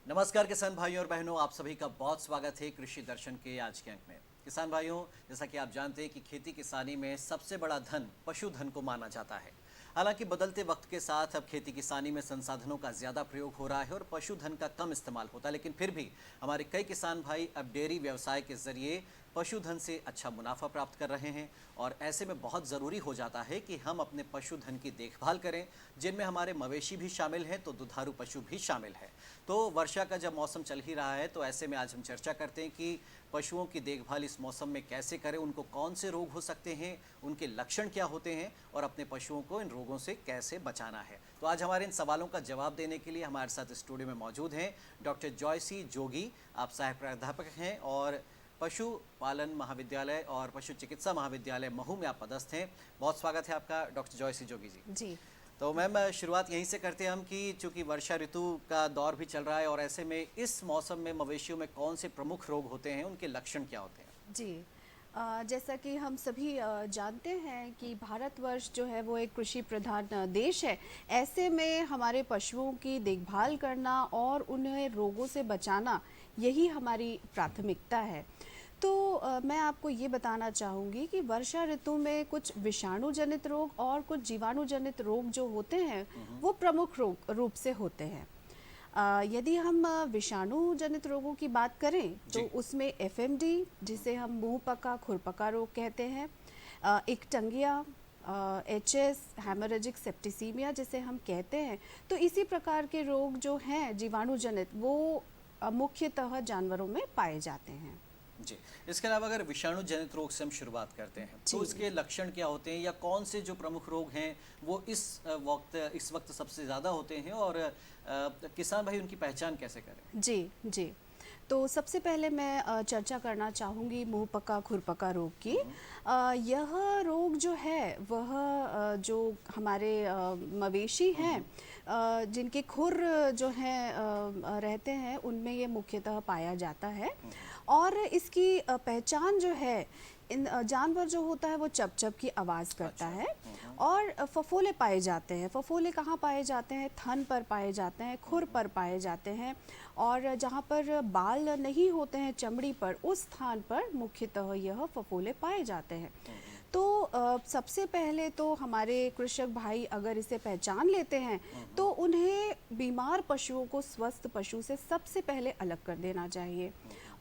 नमस्कार किसान भाइयों और बहनों, आप सभी का बहुत स्वागत है कृषि दर्शन के आज के अंक में। किसान भाइयों, जैसा कि आप जानते हैं कि खेती किसानी में सबसे बड़ा धन पशुधन को माना जाता है। हालांकि बदलते वक्त के साथ अब खेती किसानी में संसाधनों का ज़्यादा प्रयोग हो रहा है और पशुधन का कम इस्तेमाल होता है, लेकिन फिर भी हमारे कई किसान भाई अब डेयरी व्यवसाय के जरिए पशुधन से अच्छा मुनाफा प्राप्त कर रहे हैं। और ऐसे में बहुत ज़रूरी हो जाता है कि हम अपने पशुधन की देखभाल करें, जिनमें हमारे मवेशी भी शामिल हैं तो दुधारू पशु भी शामिल है। तो वर्षा का जब मौसम चल ही रहा है, तो ऐसे में आज हम चर्चा करते हैं कि पशुओं की देखभाल इस मौसम में कैसे करें, उनको कौन से रोग हो सकते हैं, उनके लक्षण क्या होते हैं और अपने पशुओं को इन रोगों से कैसे बचाना है। तो आज हमारे इन सवालों का जवाब देने के लिए हमारे साथ स्टूडियो में मौजूद हैं डॉक्टर जॉयसी जोगी। आप सहायक प्राध्यापक हैं और पशुपालन महाविद्यालय और पशु चिकित्सा महाविद्यालय महू में आप पदस्थ हैं। बहुत स्वागत है आपका डॉक्टर जॉयसी जोगी जी। तो मैम, शुरुआत यहीं से करते हैं हम कि चूंकि वर्षा ऋतु का दौर भी चल रहा है और ऐसे में इस मौसम में मवेशियों में कौन से प्रमुख रोग होते हैं, उनके लक्षण क्या होते हैं? जी। जैसा कि हम सभी जानते हैं कि भारतवर्ष जो है वो एक कृषि प्रधान देश है। ऐसे में हमारे पशुओं की देखभाल करना और उन्हें रोगों से बचाना, यही हमारी प्राथमिकता है। तो मैं आपको ये बताना चाहूँगी कि वर्षा ऋतु में कुछ विषाणु जनित रोग और कुछ जीवाणु जनित रोग जो होते हैं, वो प्रमुख रूप से होते हैं। यदि हम विषाणु जनित रोगों की बात करें तो उसमें एफएमडी, जिसे हम मुंह पका खुरपका रोग कहते हैं, एकटंगिया, एचएस, हेमोरेजिक सेप्टिसीमिया जिसे हम कहते हैं। तो इसी प्रकार के रोग जो हैं जीवाणु जनित, वो मुख्यतः जानवरों में पाए जाते हैं। जी, इसके अलावा अगर विषाणु जनित रोग से हम शुरुआत करते हैं तो इसके लक्षण क्या होते हैं या कौन से जो प्रमुख रोग हैं वो इस वक्त सबसे ज़्यादा होते हैं और किसान भाई उनकी पहचान कैसे करें? जी जी। तो सबसे पहले मैं चर्चा करना चाहूँगी मुंह पका खुरपका रोग की। यह रोग जो है वह जो हमारे मवेशी हैं, जिनके खुर जो हैं रहते हैं, उनमें ये मुख्यतः पाया जाता है। और इसकी पहचान जो है, इन जानवर जो होता है वो चप चप की आवाज़ करता है और फफोले पाए जाते हैं। फफोले कहाँ पाए जाते हैं? थन पर पाए जाते हैं, खुर पर पाए जाते हैं, और जहाँ पर बाल नहीं होते हैं चमड़ी पर, उस स्थान पर मुख्यतः यह फफोले पाए जाते हैं। तो सबसे पहले तो हमारे कृषक भाई अगर इसे पहचान लेते हैं तो उन्हें बीमार पशुओं को स्वस्थ पशु से सबसे पहले अलग कर देना चाहिए।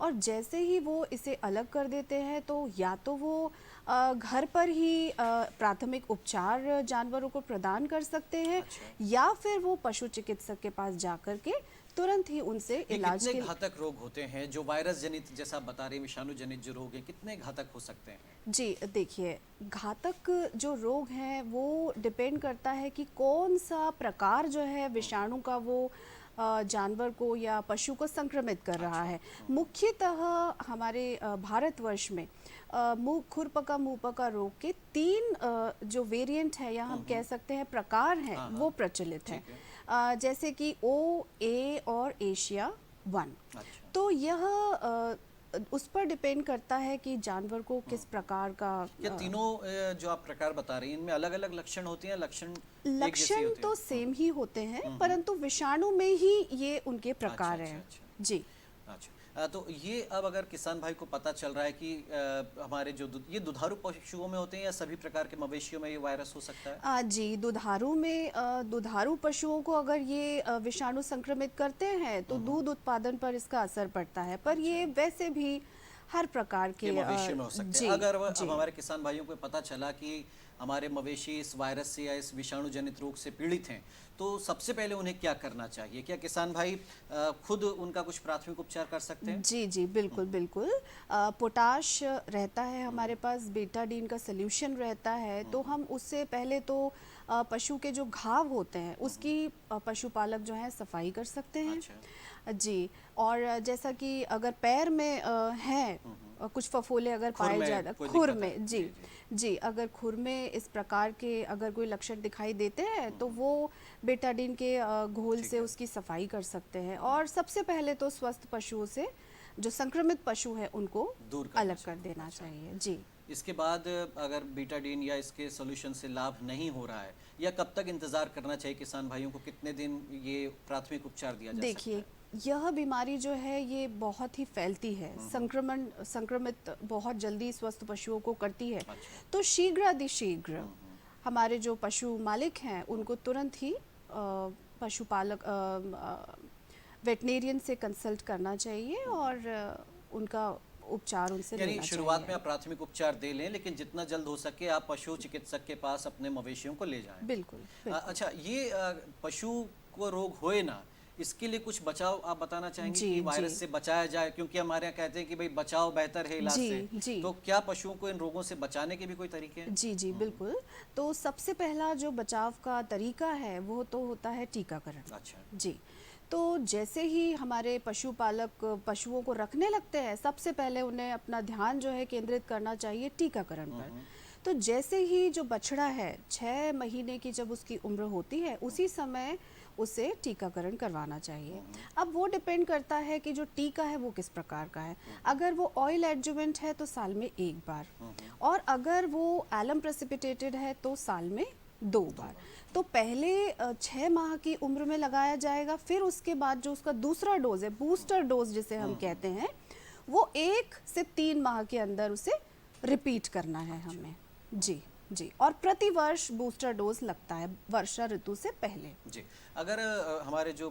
और जैसे ही वो इसे अलग कर देते हैं तो या तो वो घर पर ही प्राथमिक उपचार जानवरों को प्रदान कर सकते हैं, या फिर वो पशु चिकित्सक के पास जाकर के तुरंत ही उनसे इलाज कितने घातक रोग होते हैं जो वायरस जनित, जैसा आप बता रहे हैं, विषाणु जनित जो रोग हैं, कितने घातक हो सकते हैं? जी देखिए, घातक जो रोग हैं वो डिपेंड करता है कि कौन सा प्रकार जो है विषाणु का वो जानवर को या पशु को संक्रमित कर रहा है। मुख्यतः हमारे भारतवर्ष में मुंह पका रोग के 3 जो वेरिएंट है या हम कह सकते हैं प्रकार हैं, वो प्रचलित हैं। जैसे कि ओ, ए और एशिया 1। तो यह उस पर डिपेंड करता है कि जानवर को किस प्रकार का। ये तीनों जो आप प्रकार बता रही हैं, इनमें अलग अलग लक्षण होते हैं? लक्षण तो सेम ही होते हैं, परंतु विषाणु में ही ये उनके प्रकार हैं। जी अच्छा। तो ये अब अगर किसान भाई को पता चल रहा है कि हमारे जो ये दुधारू पशुओं में होते हैं या सभी प्रकार के मवेशियों में ये वायरस हो सकता है? जी, दुधारू में दुधारू पशुओं को अगर ये विषाणु संक्रमित करते हैं तो दूध उत्पादन पर इसका असर पड़ता है, पर ये वैसे भी हर प्रकार के मवेशियों में हो सकते हैं। अगर अब हमारे किसान भाइयों को पता चला कि हमारे मवेशी इस वायरस से या इस विषाणु जनित रोग से पीड़ित हैं, तो सबसे पहले उन्हें क्या करना चाहिए? क्या किसान भाई खुद उनका कुछ प्राथमिक उपचार कर सकते हैं? जी जी, बिल्कुल बिल्कुल। पोटाश रहता है हमारे पास, बेटाडीन का सल्यूशन रहता है, तो हम उससे पहले तो पशु के जो घाव होते हैं उसकी पशुपालक जो है सफाई कर सकते हैं। जी, और जैसा कि अगर पैर में है कुछ फफोले अगर पाए जाते खुर में, जी, अगर खुर में इस प्रकार के अगर कोई लक्षण दिखाई देते हैं तो वो बेटाडीन के घोल से उसकी सफाई कर सकते हैं। और सबसे पहले तो स्वस्थ पशुओं से, जो संक्रमित पशु है, उनको अलग कर देना चाहिए। जी, इसके बाद अगर बीटाडीन या इसके सॉल्यूशन से लाभ नहीं हो रहा है, या कब तक इंतजार करना चाहिए किसान भाइयों को? कितने दिन ये प्राथमिक उपचार दिया जा सकता है? देखिए, यह बीमारी जो है ये बहुत ही फैलती है, संक्रमित बहुत जल्दी स्वस्थ पशुओं को करती है। अच्छा। तो शीघ्रातिशीघ्र हमारे जो पशु मालिक हैं उनको तुरंत ही पशुपालक वेटनेरियन से कंसल्ट करना चाहिए और उनका उपचार उनसे यानी लेना शुरुआत में चाहिए। आप प्राथमिक उपचार दे लें, लेकिन जितना जल्द हो सके आप पशु चिकित्सक के पास अपने मवेशियों को ले जाएं। बिल्कुल, बिल्कुल। अच्छा, ये पशु को रोग होए ना, इसके लिए कुछ बचाव आप बताना चाहेंगे जी, कि जी। वायरस से बचाया जाए, क्योंकि हमारे यहाँ कहते हैं कि भाई बचाव बेहतर है इलाज जी, से। जी। तो क्या पशुओं को इन रोगों से बचाने के भी कोई तरीके हैं? जी, जी, बिल्कुल। तो सबसे पहला जो बचाव का तरीका है वो तो होता है टीकाकरण। अच्छा। जी। तो जैसे ही हमारे पशुपालक पशुओं को रखने लगते हैं, सबसे पहले उन्हें अपना ध्यान जो है केंद्रित करना चाहिए टीकाकरण पर। तो जैसे ही जो बछड़ा है 6 महीने की जब उसकी उम्र होती है, उसी समय उसे टीकाकरण करवाना चाहिए। अब वो डिपेंड करता है कि जो टीका है वो किस प्रकार का है। अगर वो ऑयल एडजुवेंट है तो साल में 1 बार, और अगर वो एलम प्रेसिपिटेटेड है तो साल में 2 बार। तो पहले 6 माह की उम्र में लगाया जाएगा, फिर उसके बाद जो उसका दूसरा डोज है, बूस्टर डोज जिसे हम कहते हैं, वो 1 से 3 माह के अंदर उसे रिपीट करना है हमें। जी, जी। और प्रति वर्ष बूस्टर डोज लगता है वर्षा ऋतु से पहले। जी। अगर हमारे जो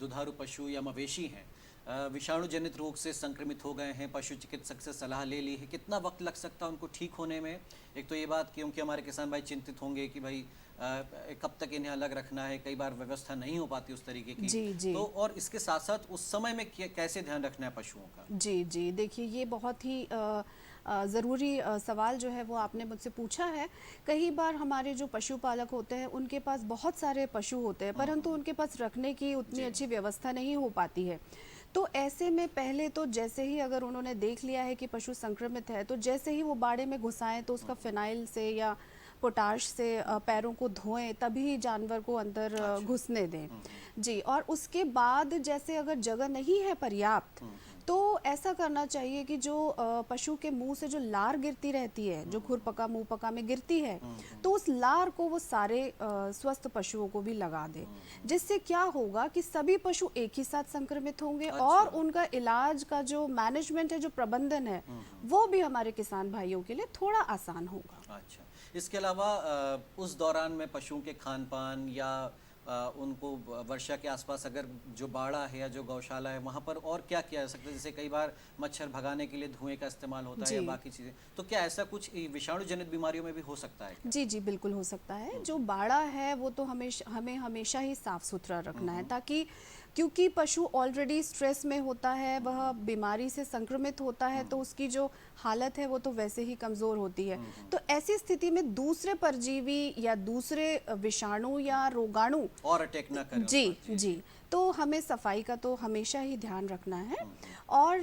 दुधारू पशु या मवेशी हैं विषाणु जनित रोग से संक्रमित हो गए हैं, पशु चिकित्सक से सलाह ले ली है, कितना वक्त लग सकता है उनको ठीक होने में? एक तो ये बात, क्योंकि हमारे किसान भाई चिंतित होंगे कि भाई कब तक इन्हें अलग रखना है, कई बार व्यवस्था नहीं हो पाती उस तरीके की। जी, जी। तो और इसके साथ साथ उस समय में कैसे ध्यान रखना है पशुओं का? जी, जी। देखिए, ये बहुत ही ज़रूरी सवाल जो है वो आपने मुझसे पूछा है। कई बार हमारे जो पशुपालक होते हैं उनके पास बहुत सारे पशु होते हैं, परंतु उनके पास रखने की उतनी अच्छी व्यवस्था नहीं हो पाती है। तो ऐसे में पहले तो जैसे ही अगर उन्होंने देख लिया है कि पशु संक्रमित है, तो जैसे ही वो बाड़े में घुसाएं तो उसका फिनाइल से या पोटाश से पैरों को धोएं, तभी जानवर को अंदर घुसने दें। जी। और उसके बाद जैसे अगर जगह नहीं है पर्याप्त, तो ऐसा करना चाहिए कि जो पशु के मुंह से जो लार गिरती रहती है, जो खुरपका मुंहपका में गिरती है, तो उस लार को वो सारे स्वस्थ पशुओं को भी लगा दे। जिससे क्या होगा कि सभी पशु एक ही साथ संक्रमित होंगे और उनका इलाज का जो मैनेजमेंट है, जो प्रबंधन है, वो भी हमारे किसान भाइयों के लिए थोड़ा आसान होगा। अच्छा, इसके अलावा उस दौरान में पशुओं के खान पान या उनको वर्षा के आसपास अगर जो बाड़ा है या जो गौशाला है वहाँ पर और क्या किया जा सकता है? जैसे कई बार मच्छर भगाने के लिए धुएं का इस्तेमाल होता है या जी। बाकी चीज़ें, तो क्या ऐसा कुछ विषाणु जनित बीमारियों में भी हो सकता है क्या? जी, जी, बिल्कुल हो सकता है। जो बाड़ा है वो तो हमें हमेशा ही साफ सुथरा रखना है, ताकि क्योंकि पशु ऑलरेडी स्ट्रेस में होता है, वह बीमारी से संक्रमित होता है, तो उसकी जो हालत है वो तो वैसे ही कमज़ोर होती है। तो ऐसी स्थिति में दूसरे परजीवी या दूसरे विषाणु या रोगाणु और अटैक ना करें उस जी, पर। जी। तो हमें सफाई का तो हमेशा ही ध्यान रखना है, और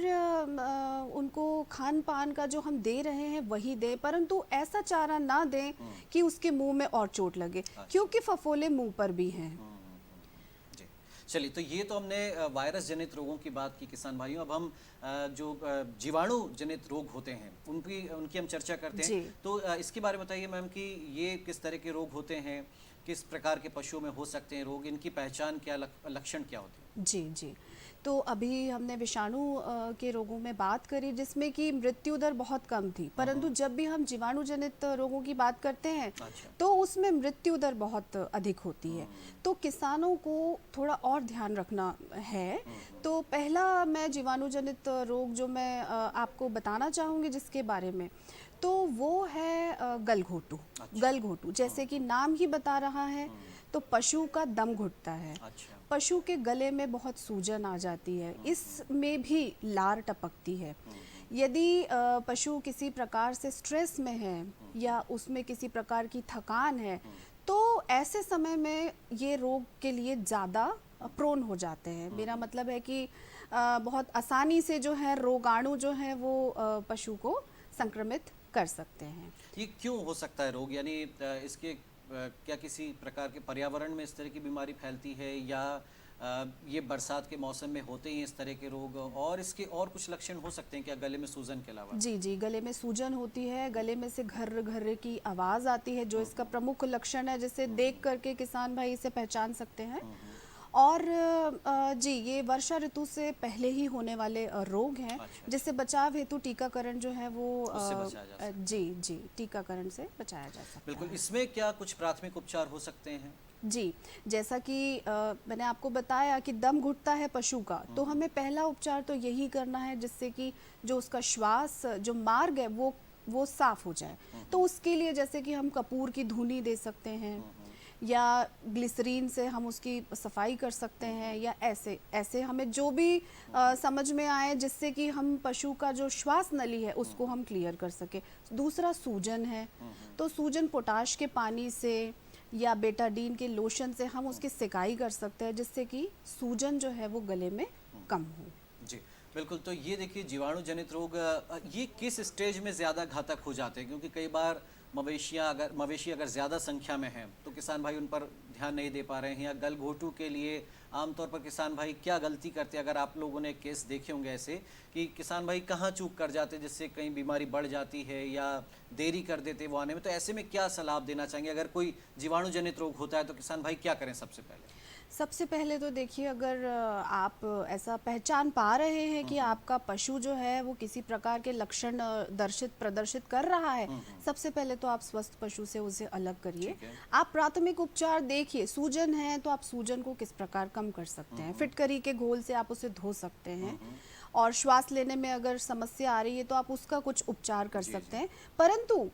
उनको खान-पान का जो हम दे रहे हैं वही दें, परंतु ऐसा चारा ना दें कि उसके मुंह में और चोट लगे, क्योंकि फफोले मुंह पर भी हैं। जी। चलिए, तो ये तो हमने वायरस जनित रोगों की बात की किसान भाइयों। अब हम जो जीवाणु जनित रोग होते हैं उनकी हम चर्चा करते हैं। जी। तो इसके बारे में बताइए मैम कि ये किस तरह के रोग होते हैं, किस प्रकार के पशुओं में हो सकते हैं रोग, इनकी पहचान क्या, लक्षण क्या होते हैं? जी, जी। तो अभी हमने विषाणु के रोगों में बात करी जिसमें कि मृत्यु दर बहुत कम थी, परंतु जब भी हम जीवाणु जनित रोगों की बात करते हैं अच्छा। तो उसमें मृत्यु दर बहुत अधिक होती है। तो किसानों को थोड़ा और ध्यान रखना है। तो पहला मैं जीवाणु जनित रोग जो मैं आपको बताना चाहूँगी जिसके बारे में, तो वो है गलघोटू। गलघोटू जैसे कि नाम ही बता रहा है, तो पशु का दम घुटता है, अच्छा। पशु के गले में बहुत सूजन आ जाती है, इसमें भी लार टपकती है। यदि पशु किसी प्रकार से स्ट्रेस में है या उसमें किसी प्रकार की थकान है, तो ऐसे समय में ये रोग के लिए ज़्यादा प्रोन हो जाते हैं। मेरा मतलब है कि बहुत आसानी से जो है रोगाणु जो है वो पशु को संक्रमित कर सकते हैं। ये क्यों हो सकता है रोग? यानी इसके क्या किसी प्रकार के पर्यावरण में इस तरह की बीमारी फैलती है, या ये बरसात के मौसम में होते ही इस तरह के रोग, और इसके और कुछ लक्षण हो सकते हैं क्या गले में सूजन के अलावा? जी, जी, गले में सूजन होती है, गले में से घर्र घर्र की आवाज़ आती है, जो इसका प्रमुख लक्षण है, जिसे देख करके किसान भाई इसे पहचान सकते हैं। और जी ये वर्षा ऋतु से पहले ही होने वाले रोग हैं, अच्छा। जिससे बचाव हेतु टीकाकरण जो है वो उससे बचाया जा सकता है। जी जी टीकाकरण से बचाया जा सकता बिल्कुल, है। इसमें क्या कुछ प्राथमिक उपचार हो सकते हैं? जी, जैसा कि मैंने आपको बताया कि दम घुटता है पशु का, तो हमें पहला उपचार तो यही करना है जिससे कि जो उसका श्वास जो मार्ग है वो साफ हो जाए। तो उसके लिए जैसे कि हम कपूर की धूनी दे सकते हैं, या ग्लिसरीन से हम उसकी सफाई कर सकते हैं, या ऐसे ऐसे हमें जो भी समझ में आए जिससे कि हम पशु का जो श्वास नली है उसको हम क्लियर कर सके। दूसरा सूजन है, तो सूजन पोटाश के पानी से या बेटाडीन के लोशन से हम उसकी सिकाई कर सकते हैं, जिससे कि सूजन जो है वो गले में कम हो। जी, बिल्कुल। तो ये देखिए जीवाणु जनित रोग ये किस स्टेज में ज़्यादा घातक हो जाते हैं? क्योंकि कई बार मवेशी अगर ज़्यादा संख्या में हैं तो किसान भाई उन पर ध्यान नहीं दे पा रहे हैं, या गलघोटू के लिए आमतौर पर किसान भाई क्या गलती करते हैं? अगर आप लोगों ने केस देखे होंगे ऐसे कि किसान भाई कहाँ चूक कर जाते हैं जिससे कहीं बीमारी बढ़ जाती है या देरी कर देते वो आने में, तो ऐसे में क्या सलाह आप देना चाहेंगे? अगर कोई जीवाणु जनित रोग होता है तो किसान भाई क्या करें सबसे पहले? सबसे पहले तो देखिए, अगर आप ऐसा पहचान पा रहे हैं कि आपका पशु जो है वो किसी प्रकार के लक्षण प्रदर्शित कर रहा है, सबसे पहले तो आप स्वस्थ पशु से उसे अलग करिए। ठीक है। आप प्राथमिक उपचार देखिए, सूजन है तो आप सूजन को किस प्रकार कम कर सकते हैं, फिटकरी के घोल से आप उसे धो सकते हैं, और श्वास लेने में अगर समस्या आ रही है तो आप उसका कुछ उपचार कर सकते हैं। परंतु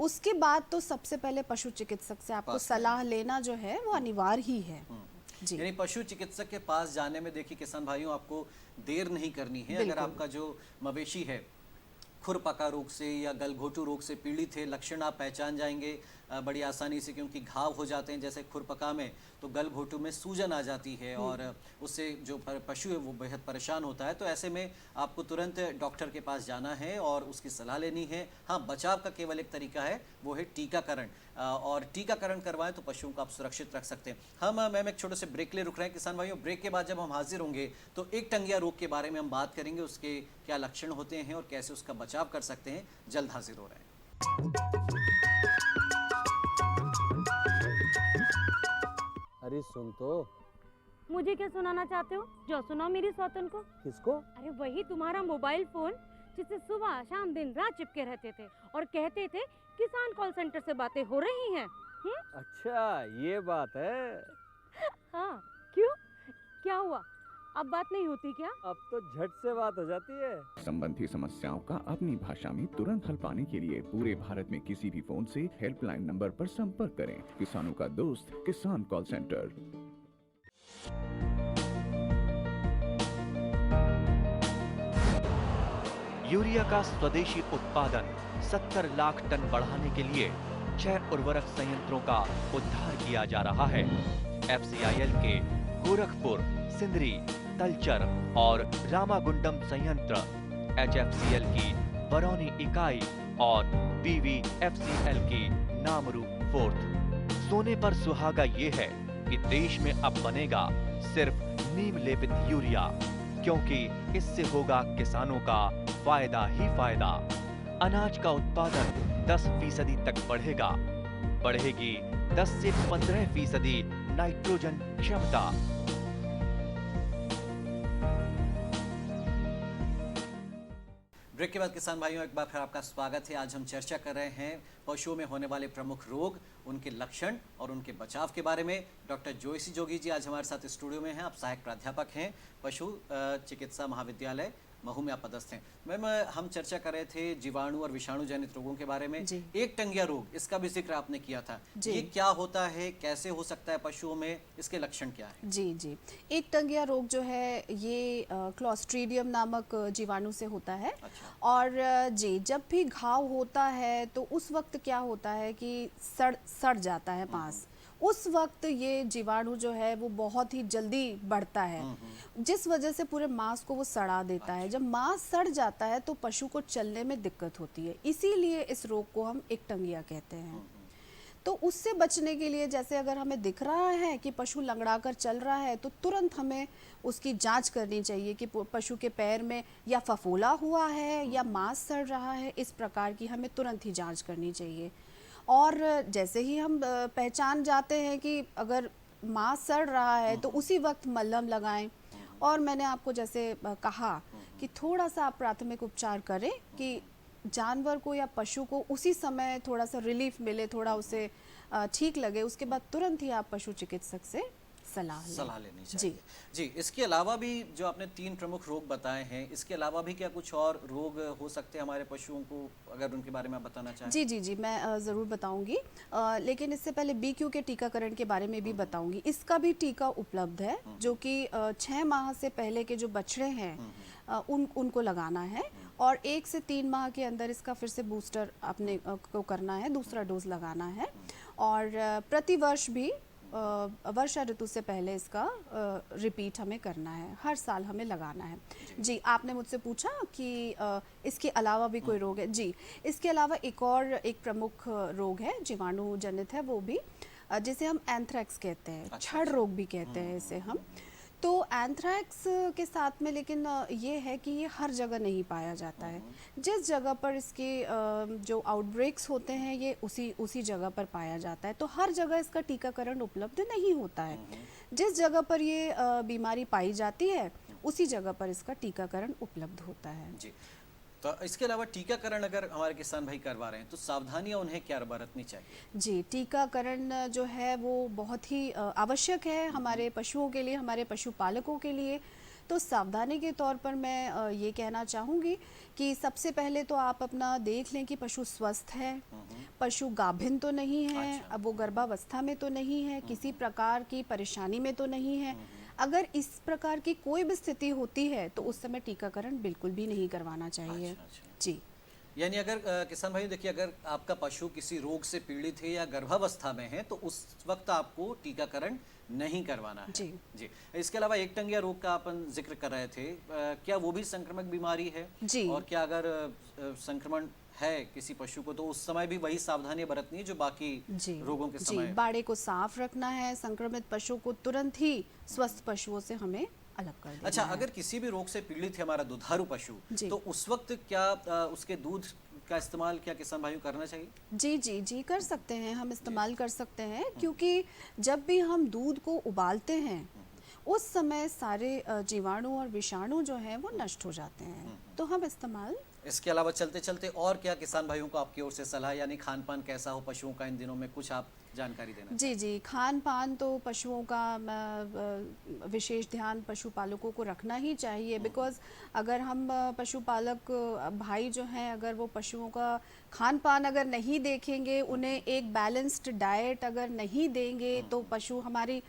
उसके बाद तो सबसे पहले पशु चिकित्सक से आपको पास सलाह लेना जो है वो अनिवार्य ही है। जी यानी पशु चिकित्सक के पास जाने में देखिए किसान भाइयों आपको देर नहीं करनी है। अगर बिल्कुल। आपका जो मवेशी है खुरपका रोग से या गलघोटू रोग से पीड़ित है, लक्षण आप पहचान जाएंगे बड़ी आसानी से, क्योंकि घाव हो जाते हैं जैसे खुरपका में, तो गलघोटू में सूजन आ जाती है और उससे जो पशु है वो बेहद परेशान होता है। तो ऐसे में आपको तुरंत डॉक्टर के पास जाना है और उसकी सलाह लेनी है। हाँ, बचाव का केवल एक तरीका है, वो है टीकाकरण, और टीकाकरण करवाएं तो पशुओं को आप सुरक्षित रख सकते हैं। हम मैम एक छोटे से ब्रेक ले रुक रहे हैं किसान भाइयों। ब्रेक के बाद जब हम हाजिर होंगे तो एक टंगिया रोग के बारे में हम बात करेंगे, उसके क्या लक्षण होते हैं और कैसे उसका बचाव कर सकते हैं। जल्द हाजिर हो रहे हैं। अरे सुन तो। मुझे क्या सुनाना चाहते हो? जो सुनाओ मेरी सौतन को। किसको? अरे वही तुम्हारा मोबाइल फोन जिससे सुबह शाम दिन रात चिपके रहते थे और कहते थे किसान कॉल सेंटर से बातें हो रही हैं। अच्छा ये बात है। हाँ, क्यों? क्या हुआ? अब बात नहीं होती क्या? अब तो झट से बात हो जाती है। संबंधी समस्याओं का अपनी भाषा में तुरंत हल पाने के लिए पूरे भारत में किसी भी फोन से हेल्पलाइन नंबर पर संपर्क करें। किसानों का दोस्त किसान कॉल सेंटर। यूरिया का स्वदेशी उत्पादन 70 लाख टन बढ़ाने के लिए 6 उर्वरक संयंत्रों का उद्धार किया जा रहा है। FCIL के गोरखपुर, सिंदरी, तलचर और रामागुंडम संयंत्र, HFCL की बरौनी इकाई और BVFCL की नामरू फोर्थ। सोने पर सुहागा ये है कि देश में अब बनेगा सिर्फ नीम लेपित यूरिया, क्योंकि इससे होगा किसानों का फायदा ही फायदा। अनाज का उत्पादन 10% तक बढ़ेगा। बढ़ेगी 10 से 15% नाइट्रोजन क्षमता। ब्रेक के बाद किसान भाइयों एक बार फिर आपका स्वागत है। आज हम चर्चा कर रहे हैं पशुओं में होने वाले प्रमुख रोग, उनके लक्षण और उनके बचाव के बारे में। डॉक्टर जोयसी जोगी जी आज हमारे साथ स्टूडियो में हैं। आप सहायक प्राध्यापक हैं पशु चिकित्सा महाविद्यालय महू में आप पदस्थ हैं। मैम, हम चर्चा कर रहे थे जीवाणु और विषाणु जनित रोगों के बारे में। जी। एक टंगिया रोग, इसका भी जिक्र आपने किया था। जी। ये क्या होता है, कैसे हो सकता है पशुओं में, इसके लक्षण क्या है? जी जी एक टंगिया रोग जो है ये क्लॉस्ट्रीडियम नामक जीवाणु से होता है। अच्छा। और जी जब भी घाव होता है तो उस वक्त क्या होता है कि सड़ जाता है मांस। उस वक्त ये जीवाणु जो है वो बहुत ही जल्दी बढ़ता है, जिस वजह से पूरे मांस को वो सड़ा देता है। जब मांस सड़ जाता है तो पशु को चलने में दिक्कत होती है, इसीलिए इस रोग को हम एकटंगिया कहते हैं। तो उससे बचने के लिए, जैसे अगर हमें दिख रहा है कि पशु लंगड़ा कर चल रहा है तो तुरंत हमें उसकी जांच करनी चाहिए कि पशु के पैर में या फफोला हुआ है या मांस सड़ रहा है। इस प्रकार की हमें तुरंत ही जांच करनी चाहिए। और जैसे ही हम पहचान जाते हैं कि अगर मांस सड़ रहा है तो उसी वक्त मलहम लगाएं। और मैंने आपको जैसे कहा कि थोड़ा सा आप प्राथमिक उपचार करें कि जानवर को या पशु को उसी समय थोड़ा सा रिलीफ मिले, थोड़ा उसे ठीक लगे, उसके बाद तुरंत ही आप पशु चिकित्सक से सलाह लेनी चाहिए। जी, इसके अलावा भी जो आपने 3 प्रमुख रोग बताए हैं, इसके अलावा भी क्या कुछ और रोग हो सकते हैं हमारे पशुओं को, अगर उनके बारे में आप बताना चाहें? जी, मैं ज़रूर बताऊंगी, लेकिन इससे पहले BQ के टीकाकरण के बारे में भी बताऊंगी। इसका भी टीका उपलब्ध है जो कि 6 माह से पहले के जो बछड़े हैं उनको लगाना है, और 1 से 3 माह के अंदर इसका फिर से बूस्टर अपने को करना है, दूसरा डोज लगाना है। और प्रतिवर्ष भी वर्षा ऋतु से पहले इसका रिपीट हमें करना है, हर साल हमें लगाना है। जी, आपने मुझसे पूछा कि इसके अलावा भी कोई रोग है। जी, इसके अलावा एक प्रमुख रोग है, जीवाणु जनित है, वो भी जिसे हम एंथ्रैक्स कहते हैं, छड़ रोग भी कहते हैं इसे हम। तो एंथ्रैक्स के साथ में लेकिन ये है कि ये हर जगह नहीं पाया जाता है। जिस जगह पर इसके जो आउटब्रेक्स होते हैं ये उसी जगह पर पाया जाता है, तो हर जगह इसका टीकाकरण उपलब्ध नहीं होता है। जिस जगह पर ये बीमारी पाई जाती है उसी जगह पर इसका टीकाकरण उपलब्ध होता है। जी, तो इसके अलावा टीकाकरण अगर हमारे किसान भाई करवा रहे हैं तो सावधानियां उन्हें क्या बरतनी चाहिए? जी, टीकाकरण जो है वो बहुत ही आवश्यक है हमारे पशुओं के लिए, हमारे पशुपालकों के लिए। तो सावधानी के तौर पर मैं ये कहना चाहूँगी कि सबसे पहले तो आप अपना देख लें कि पशु स्वस्थ है, पशु गाभिन तो नहीं है, अच्छा। अब वो गर्भावस्था में तो नहीं है, किसी प्रकार की परेशानी में तो नहीं है। अगर इस प्रकार की कोई भी स्थिति होती है तो उस समय टीकाकरण बिल्कुल भी नहीं करवाना चाहिए। अच्छा। जी, यानी अगर किसान भाई देखिए, अगर आपका पशु किसी रोग से पीड़ित है या गर्भावस्था में है तो उस वक्त आपको टीकाकरण नहीं करवाना है। जी। इसके अलावा एक टंगिया रोग का अपन जिक्र कर रहे थे, क्या वो भी संक्रमक बीमारी है? जी। और क्या अगर संक्रमण है किसी पशु को तो उस समय भी वही सावधानी बरतनी है जो बाकी रोगों के समय? बाड़े को साफ रखना है, संक्रमित पशु को तुरंत ही स्वस्थ पशुओं से हमें अलग कर देना अच्छा, है। अगर किसी भी रोग से पीड़ित है हमारा दुधारू पशु, जी। तो उस वक्त क्या उसके दूध का इस्तेमाल क्या किसान भाइयों करना चाहिए? जी, कर सकते हैं, हम इस्तेमाल कर सकते हैं, क्योंकि जब भी हम दूध को उबालते हैं उस समय सारे जीवाणु और विषाणु जो हैं वो नष्ट हो जाते हैं, तो हम इस्तेमाल। इसके अलावा चलते चलते और क्या किसान भाइयों को आपकी ओर से सलाह, यानी खान पान कैसा हो पशुओं का इन दिनों में, कुछ आप जानकारी देना? जी, खान पान तो पशुओं का विशेष ध्यान पशुपालकों को रखना ही चाहिए, बिकॉज़ अगर हम पशुपालक भाई जो हैं अगर वो पशुओं का खान पान अगर नहीं देखेंगे, उन्हें एक बैलेंस्ड डाइट अगर नहीं देंगे तो पशु हमारी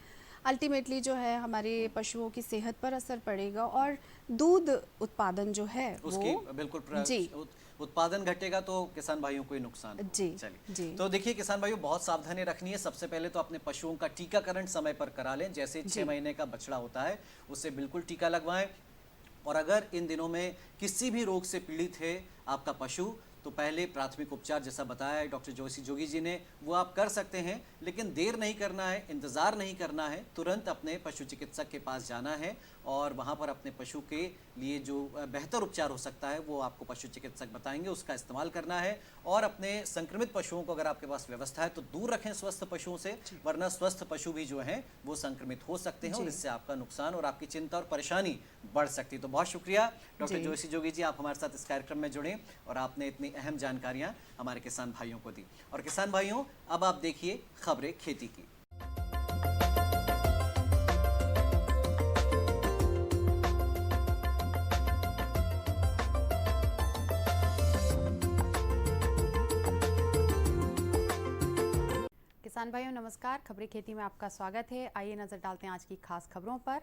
अल्टीमेटली जो है हमारे पशुओं की सेहत पर असर पड़ेगा और दूध उत्पादन जो है उसकी वो बिल्कुल जी उत्पादन घटेगा तो किसान भाइयों को ही नुकसान होगा। जी, चलिए जी। तो देखिए किसान भाइयों, बहुत सावधानी रखनी है। सबसे पहले तो अपने पशुओं का टीकाकरण समय पर करा लें। जैसे 6 महीने का बछड़ा होता है उससे बिल्कुल टीका लगवाएं। और अगर इन दिनों में किसी भी रोग से पीड़ित है आपका पशु तो पहले प्राथमिक उपचार जैसा बताया है डॉक्टर जोशी जोगी जी ने वो आप कर सकते हैं, लेकिन देर नहीं करना है, इंतज़ार नहीं करना है, तुरंत अपने पशु चिकित्सक के पास जाना है और वहाँ पर अपने पशु के लिए जो बेहतर उपचार हो सकता है वो आपको पशु चिकित्सक बताएंगे, उसका इस्तेमाल करना है। और अपने संक्रमित पशुओं को अगर आपके पास व्यवस्था है तो दूर रखें स्वस्थ पशुओं से, वरना स्वस्थ पशु भी जो हैं वो संक्रमित हो सकते हैं और इससे आपका नुकसान और आपकी चिंता और परेशानी बढ़ सकती है। तो बहुत शुक्रिया डॉक्टर जोशी जोगी जी, आप हमारे साथ इस कार्यक्रम में जुड़े और आपने इतनी अहम जानकारियां हमारे किसान भाइयों को दी। और किसान भाइयों, अब आप देखिए खबरें खेती की। किसान भाइयों नमस्कार, खबरें खेती में आपका स्वागत है। आइए नजर डालते हैं आज की खास खबरों पर।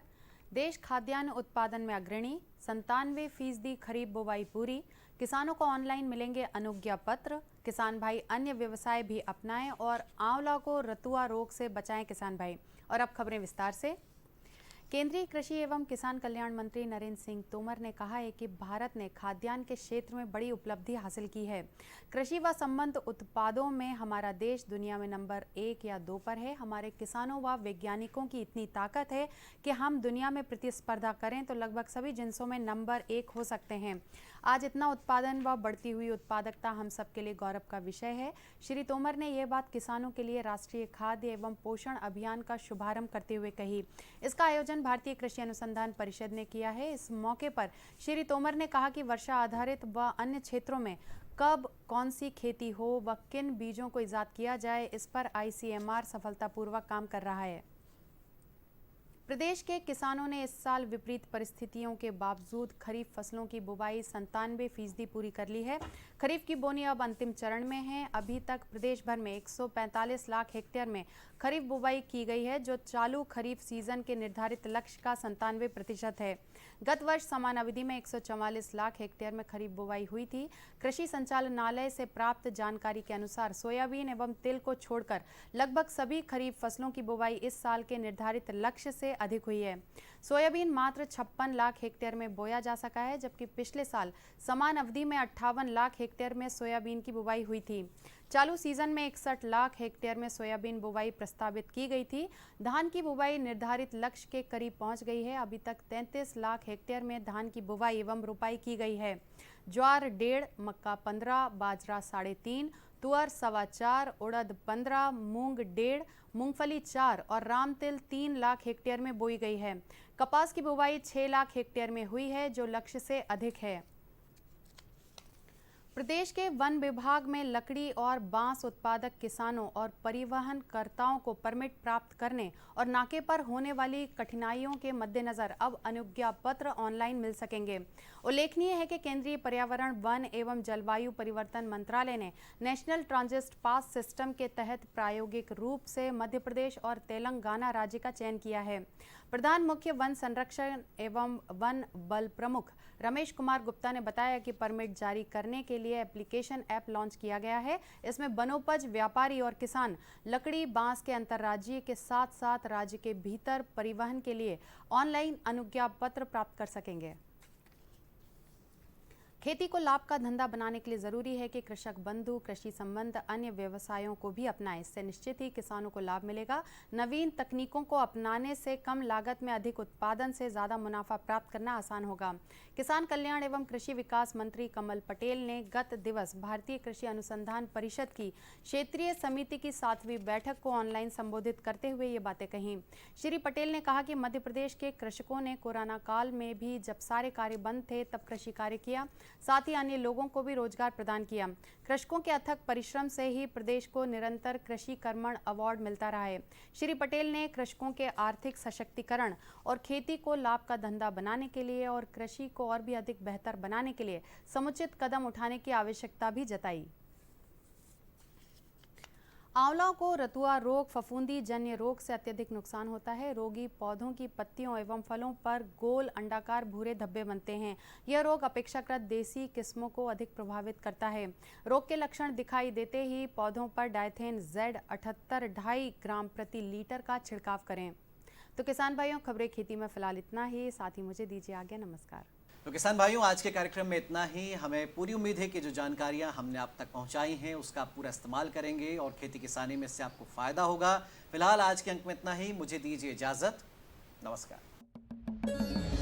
देश खाद्यान्न उत्पादन में अग्रणी, 97% खरीफ बुवाई पूरी, किसानों को ऑनलाइन मिलेंगे अनुज्ञा पत्र, किसान भाई अन्य व्यवसाय भी अपनाएं और आंवला को रतुआ रोग से बचाएं किसान भाई। और अब खबरें विस्तार से। केंद्रीय कृषि एवं किसान कल्याण मंत्री नरेंद्र सिंह तोमर ने कहा है कि भारत ने खाद्यान्न के क्षेत्र में बड़ी उपलब्धि हासिल की है। कृषि व संबद्ध उत्पादों में हमारा देश दुनिया में नंबर 1 या 2 पर है। हमारे किसानों व वैज्ञानिकों की इतनी ताकत है कि हम दुनिया में प्रतिस्पर्धा करें तो लगभग सभी जिनसों में नंबर 1 हो सकते हैं। आज इतना उत्पादन व बढ़ती हुई उत्पादकता हम सबके लिए गौरव का विषय है। श्री तोमर ने यह बात किसानों के लिए राष्ट्रीय खाद्य एवं पोषण अभियान का शुभारंभ करते हुए कही। इसका आयोजन भारतीय कृषि अनुसंधान परिषद ने किया है। इस मौके पर श्री तोमर ने कहा कि वर्षा आधारित व अन्य क्षेत्रों में कब कौन सी खेती हो व किन बीजों को इजाद किया जाए, इस पर ICMR सफलतापूर्वक काम कर रहा है। प्रदेश के किसानों ने इस साल विपरीत परिस्थितियों के बावजूद खरीफ फसलों की बुवाई 97% पूरी कर ली है। खरीफ की बोनी अब अंतिम चरण में है। अभी तक प्रदेश भर में 145 लाख हेक्टेयर में खरीफ बुवाई की गई है, जो चालू खरीफ सीजन के निर्धारित लक्ष्य का 97% है। गत वर्ष समान अवधि में 144 लाख हेक्टेयर में खरीफ बुवाई हुई थी। कृषि संचालनालय से प्राप्त जानकारी के अनुसार सोयाबीन एवं तिल को छोड़कर लगभग सभी खरीफ फसलों की बुवाई इस साल के निर्धारित लक्ष्य से अधिक हुई है। सोयाबीन मात्र 56 लाख हेक्टेयर में बोया जा सका है, जबकि पिछले साल समान अवधि में 58 लाख हेक्टेयर में सोयाबीन की बुवाई हुई थी। चालू सीजन में 61 लाख हेक्टेयर में सोयाबीन बुवाई प्रस्तावित की गई थी। धान की बुवाई निर्धारित लक्ष्य के करीब पहुंच गई है। अभी तक 33 लाख हेक्टेयर में धान की बुवाई एवं रोपाई की गई है। ज्वार 1.5, मक्का 15, बाजरा 3.5, तुअर 4.25, उड़द 15, मूंग 1.5, मूंगफली 4 और राम तिल 3 लाख हेक्टेयर में बोई गई है। कपास की बुवाई 6 लाख हेक्टेयर में हुई है, जो लक्ष्य से अधिक है। प्रदेश के वन विभाग में लकड़ी और बांस उत्पादक किसानों और परिवहनकर्ताओं को परमिट प्राप्त करने और नाके पर होने वाली कठिनाइयों के मद्देनजर अब अनुज्ञा पत्र ऑनलाइन मिल सकेंगे। उल्लेखनीय है कि केंद्रीय पर्यावरण, वन एवं जलवायु परिवर्तन मंत्रालय ने नेशनल ट्रांजिट पास सिस्टम के तहत प्रायोगिक रूप से मध्य प्रदेश और तेलंगाना राज्य का चयन किया है। प्रधान मुख्य वन संरक्षण एवं वन बल प्रमुख रमेश कुमार गुप्ता ने बताया कि परमिट जारी करने के लिए एप्लीकेशन ऐप लॉन्च किया गया है। इसमें वनोपज व्यापारी और किसान लकड़ी, बांस के अंतर्राज्यीय के साथ साथ राज्य के भीतर परिवहन के लिए ऑनलाइन अनुज्ञा पत्र प्राप्त कर सकेंगे। खेती को लाभ का धंधा बनाने के लिए जरूरी है कि कृषक बंधु कृषि संबंध अन्य व्यवसायों को भी अपनाएं। इससे निश्चित ही किसानों को लाभ मिलेगा। नवीन तकनीकों को अपनाने से कम लागत में अधिक उत्पादन से ज्यादा मुनाफा प्राप्त करना आसान होगा। किसान कल्याण एवं कृषि विकास मंत्री कमल पटेल ने गत दिवस भारतीय कृषि अनुसंधान परिषद की क्षेत्रीय समिति की 7वीं बैठक को ऑनलाइन संबोधित करते हुए ये बातें कही। श्री पटेल ने कहा कि मध्य प्रदेश के कृषकों ने कोरोना काल में भी जब सारे कार्य बंद थे तब कृषि कार्य किया, साथ ही अन्य लोगों को भी रोजगार प्रदान किया। कृषकों के अथक परिश्रम से ही प्रदेश को निरंतर कृषि कर्मण अवार्ड मिलता रहा है। श्री पटेल ने कृषकों के आर्थिक सशक्तिकरण और खेती को लाभ का धंधा बनाने के लिए और कृषि को और भी अधिक बेहतर बनाने के लिए समुचित कदम उठाने की आवश्यकता भी जताई। आंवला को रतुआ रोग, फफूंदी जन्य रोग से अत्यधिक नुकसान होता है। रोगी पौधों की पत्तियों एवं फलों पर गोल अंडाकार भूरे धब्बे बनते हैं। यह रोग अपेक्षाकृत देसी किस्मों को अधिक प्रभावित करता है। रोग के लक्षण दिखाई देते ही पौधों पर डायथेन Z 78 2.5 ग्राम प्रति लीटर का छिड़काव करें। तो किसान भाइयों, खबरें खेती में फिलहाल इतना ही। साथ ही मुझे दीजिए आज्ञा। नमस्कार। तो किसान भाइयों, आज के कार्यक्रम में इतना ही। हमें पूरी उम्मीद है कि जो जानकारियां हमने आप तक पहुंचाई हैं उसका आप पूरा इस्तेमाल करेंगे और खेती किसानी में से आपको फायदा होगा। फिलहाल आज के अंक में इतना ही। मुझे दीजिए इजाजत। नमस्कार।